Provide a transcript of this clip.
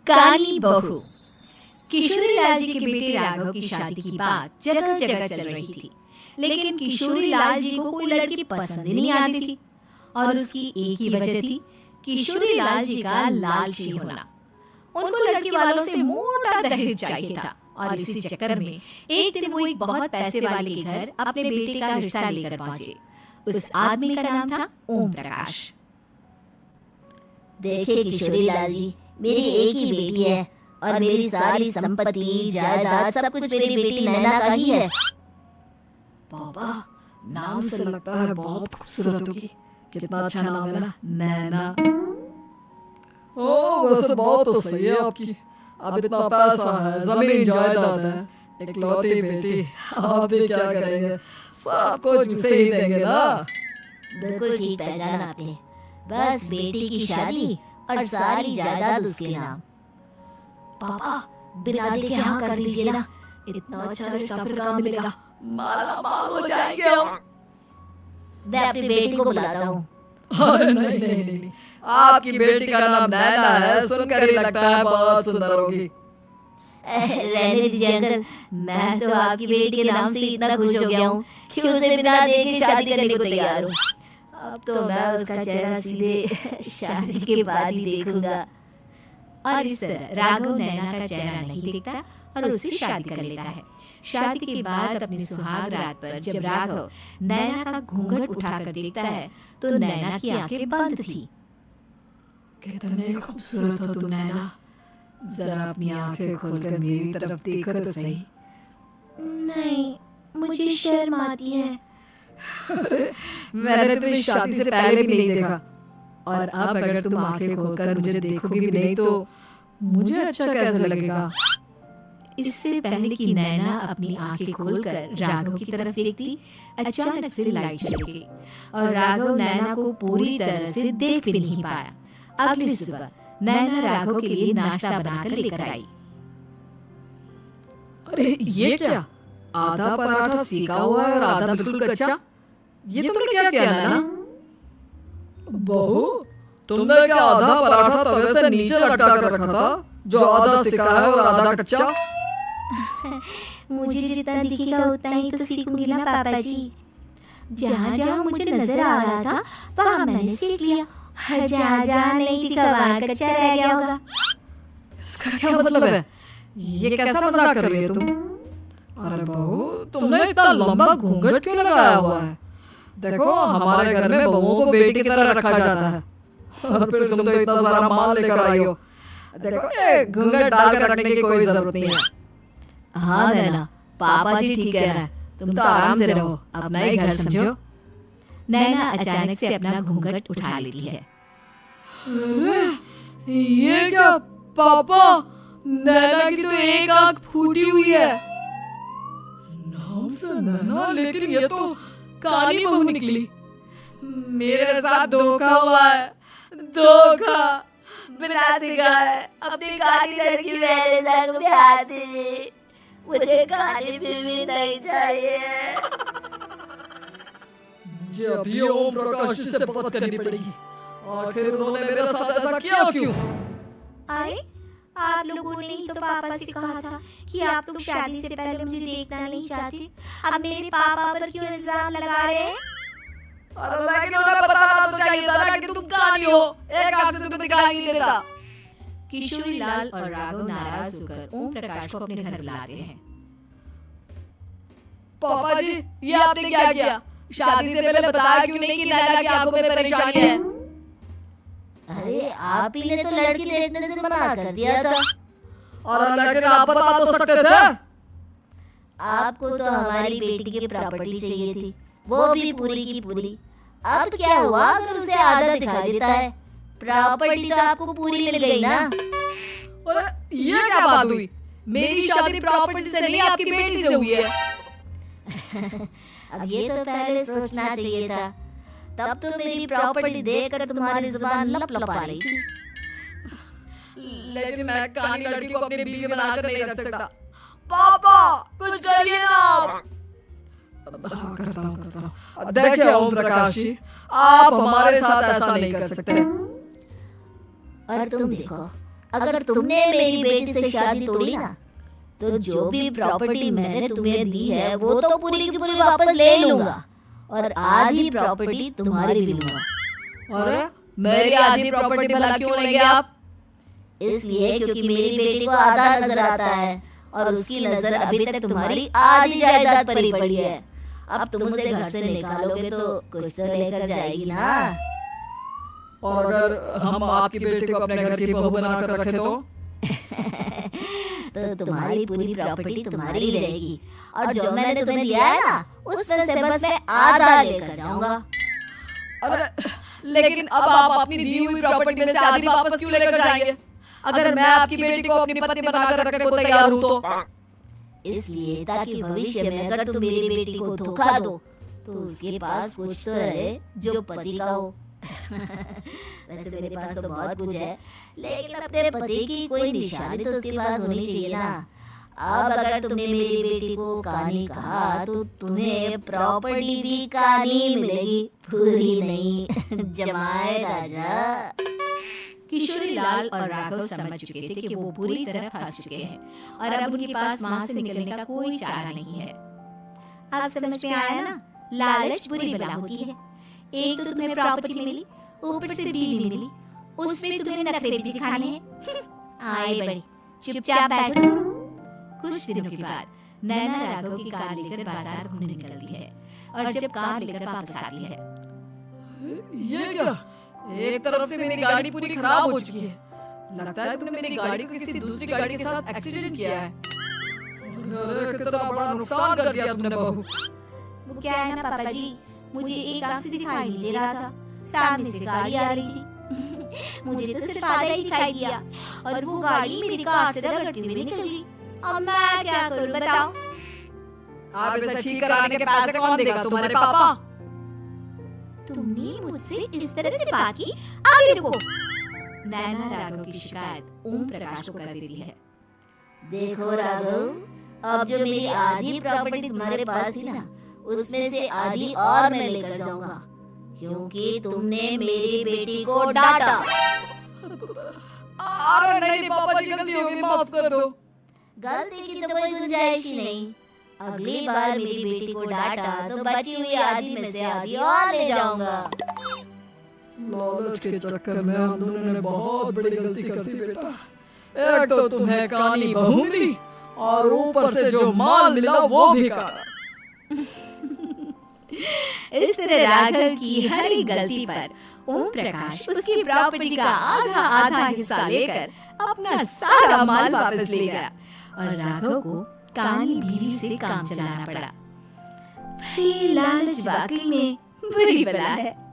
काली बहू। किशोरी लाल जी के बेटे राघव की शादी की बात जगह जगह चल रही थी, लेकिन किशोरी लाल जी को कोई लड़की पसंद ही नहीं आती थी। और उसकी एक ही वजह थी, किशोरी लाल जी का लालची होना। उनको लड़की वालों से मोटा दहेज चाहिए था और इसी चक्कर में एक दिन वो एक बहुत पैसे वाले के घर अपने बेटे का रिश्ता लेकर पहुंचे। उस आदमी का नाम था ओम प्रकाश। देखिए किशोरी लाल जी, मेरी एक ही बेटी है और मेरी सारी संपत्ति जायदाद सब कुछ मेरी बेटी नैना का ही है। बाबा, नाम से लगता है बहुत खूबसूरत होगी। कितना अच्छा नाम है ना, नैना। ओ, वैसे बात तो सही है आपकी। अब इतना पैसा है, जमीन जायदाद है, इकलौती बेटी, आप भी क्या करेंगे? सब कुछ उसे ही देंगे ना। बिल्कुल ठीक पहचाना आपने। बस बेटी की शादी और सारी जायदाद उसके नाम। पापा, बिना देखे हाँ कर दीजिए ना। इतना अच्छा रिश्ता फिर कहाँ मिलेगा? माला माल हो जाएंगे हम। मैं अपनी बेटी को बुलाता हूँ। अरे नहीं नहीं नहीं, आपकी बेटी का नाम नैना है, सुनकर ही लगता है बहुत सुंदर होगी। रहने दीजिए अंकल, मैं तो आपकी बेटी के नाम से इतना खुश हो गया हूँ कि उसे बिना देखे शादी करने को तैयार हूँ। अब तो मैं उसका चेहरा सीधे शादी के बाद ही देखूंगा। और इस तरह राघव नैना का चेहरा नहीं देखता और उससे शादी कर लेता है। शादी के बाद अपनी सुहाग रात पर जब राघव नैना का घूंघट उठाकर देखता है तो नैना की आंखें बंद थी। कितने खूबसूरत हो तुम नैना, जरा अपनी आंखें खोलकर मेरी तरफ देखो तो सही। नहीं, मुझे शर्म आती है। मैंने तुम्हें शादी से पहले भी नहीं देखा, और अब अगर तुम आंखें खोलकर मुझे देखोगी भी नहीं तो मुझे अच्छा कैसे लगेगा? इससे पहले कि नैना अपनी आंखें खोलकर राघव की तरफ देखती, अचानक से लाइट चली गई और राघव नैना को पूरी तरह से देख भी नहीं पाया। अगली सुबह नैना राघव के लिए नाश्ता बनाकर लेकर आई। अरे ये क्या? आधा पराठा सेका हुआ है और आधा बिल्कुल कच्चा। ये तुमने क्या किया नैना? बहू, तुमने क्या आधा पराठा तवे से नीचे लटका कर रखा था, जो आधा सेका है और आधा कच्चा? मुझे जितना दिखेगा उतना ही तो सीखूंगी ना पापा जी। जहाँ जहाँ मुझे नजर आ रहा था वहाँ मैंने सीख लिया, जहाँ जहाँ नहीं दिखा वहाँ कच्चा रह गया होगा। इसका क्या मतलब है? ये कैसा मजाक कर रही हो तुम? अरे बहू, तुमने इतना लंबा घूंघट क्यों लगाया हुआ है? देखो, हमारे घर में बहुओं को बेटी की तरह रखा जाता है, और फिर तुम तो इतना सारा माल लेकर आई हो। देखो, ये घूंघट डालकर रखने की कोई जरूरत नहीं है। हाँ नैना, पापा जी ठीक कह रहा है, तुम तो आराम से रहो, अपना ही घर समझो। नैना अचानक से अपना घूंघट उठा लेती है। अरे ये क्या पापा, नैना की तो एक आंख फूटी हुई है। नाम से नैना, लेकिन ये तो काली बहू निकली। मेरे साथ धोखा हुआ है, धोखा। बिना दिखाए अपनी काली लड़की मेरे संग ब्याह दी। मुझे काली बीवी नहीं चाहिए। मुझे अभी ओम प्रकाश जी से बात करनी पड़ेगी। आखिर उन्होंने मेरे साथ ऐसा किया क्यों? आए, आप लोगों ने ही तो पापा से कहा था कि आप लोग शादी से पहले मुझे देखना नहीं चाहते। अब मेरे पापा पर क्यों इल्जाम लगा रहे हैं? अरे लेकिन उन्हें बताना तो चाहिए था ना कि तुम काली हो। एक आंख से तुम्हें दिखाई नहीं देता। किशोरी लाल और राघव नाराज होकर ओम प्रकाश को अपने घर बुलाते हैं। पापा जी, ये आपने क्या किया? शादी से पहले बताया क्यों नहीं कि नैना की आंखों में परेशानी है? अरे आप ही ने तो लड़की देखने से मना कर दिया था। और लेकिन आप बता तो सकते थे। आपको तो हमारी बेटी की प्रॉपर्टी चाहिए थी, वो भी पूरी की पूरी। अब क्या हुआ अगर उसे आधा दिखा देता है? प्रॉपर्टी तो आपको पूरी मिल गई ना। अरे ये क्या बात हुई? मेरी शादी प्रॉपर्टी से नहीं, आपकी बेटी से हुई है। अब ये तो पहले सोचना चाहिए था, तब तो मेरी प्रॉपर्टी देखकर तुम्हारी जुबान लप लपा रही थी। लेकिन मैं काली लड़की को अपनी बीवी बनाकर नहीं रख सकता। पापा, कुछ करिए ना। करता हूँ। देखिए ओम प्रकाश जी, आप हमारे साथ ऐसा नहीं कर सकते। और तुम देखो, अगर तुमने मेरी बेटी से शादी तोड़ी ना, तो जो भी प्रॉपर्टी मैंने तुम्हें दी है वो तो पूरी की पूरी वापस ले लूंगा, और आधी प्रॉपर्टी तुम्हारी भी लूंगा। अरे मेरी आधी प्रॉपर्टी भला क्यों लेंगे आप? इसलिए क्योंकि मेरी बेटी को आधा नजर आता है और उसकी नजर अभी तक तुम्हारी आधी जायदाद पर ही पड़ी है। अब तुम उसे घर से निकालोगे तो कुछ तो लेकर जाएगी ना। और अगर हम आपकी बेटी को अपने घर की बहू बनाकर रखे तो तुम्हारी पूरी प्रॉपर्टी तुम्हारी रहेगी, और जो मैंने तुम्हें दिया है ना उसमें से बस मैं आधा लेकर जाऊंगा। अरे लेकिन अब आप अपनी दी हुई प्रॉपर्टी में से आधी वापस क्यों लेकर जाएंगे? अगर मैं आपकी बेटी को अपनी पत्नी बनाकर रखने को तैयार हूँ तो? इसलिए ताकि भविष्य में अगर तुम मेरी बेटी को धोखा दो तो उसके पास कुछ तो रहे जो पति का हो। वैसे मेरे पास तो बहुत कुछ है, लेकिन अपने पति की कोई निशानी तो उसके पास होनी चाहिए ना। अब अगर तुमने मेरी बेटी को कहानी कहा तो तुम्हें प्रॉपर्टी भी कहानी मिलेगी, पूरी नहीं। जमाए राजा। किशोरी लाल और राघव समझ चुके थे कि वो बुरी तरह फंस चुके हैं और अब उनके पास वहां से निकलने का कोई चारा नहीं है। अब समझ में आया ना, लालच बुरी बला होती है। एक तो तुम्हें प्रॉपर्टी मिली, ऊपर से बीवी मिली, उसमें तुम्हें नखरे भी दिखाने हैं। आए बड़े, चुपचाप बैठो। कुछ दिनों के बाद नैना राघव की कार लेकर बाजार घूमने निकलती है और जब कार लेकर वापस आती है, ये क्या? एक तरफ से मेरी गाड़ी पूरी खराब हो चुकी है। लगता है तुमने मेरी गाड़ी को किसी दूसरी गाड़ी के साथ एक्सीडेंट किया है। अरे कितना बड़ा नुकसान कर दिया तुमने बहू। वो क्या है ना पापा जी, मुझे एक आंख से दिखाई नहीं दे रहा था, सामने से गाड़ी आ रही थी। मुझे तो सिर्फ आधा ही दिखाई दिया और वो गाड़ी मेरी कार से रगड़ती हुई निकल गई। अब मैं क्या करूं बताओ? आप इसे ठीक कराने के पैसे कौन देगा? तुम्हारे पापा। तुमने मुझसे इस तरह से बात की? आगे रुको। नैना राघव की शिकायत ओम प्रकाश को कर देती है। देखो राघव, अब जो मेरी आधी प्रॉपर्टी तुम्हारे पास थी ना उसमें से आधी और मैं लेकर जाऊंगा, क्योंकि तुमने मेरी बेटी को डांटा। अरे नहीं पापा जी, गलती हो गई, माफ कर दो। गलती की तो कोई गुंजाइश ही नहीं। अगली बार मेरी बेटी को डांटा तो बची हुई आधी में से आधी और ले जाऊंगा। लालच के चक्कर में हम दोनों ने बहुत बड़ी गलती कर दी बेटा। एक तो तुम्हें काली बहू मिली और ऊपर से जो माल मिला वो भी काला। इस तरह राघव की हर एक गलती पर ओम प्रकाश उसकी प्रॉपर्टी का आधा आधा हिस्सा लेकर अपना सारा माल वापस ले गया और राघव को काली बीवी से काम चलाना पड़ा। ये लालच वाकई में बुरी बला है।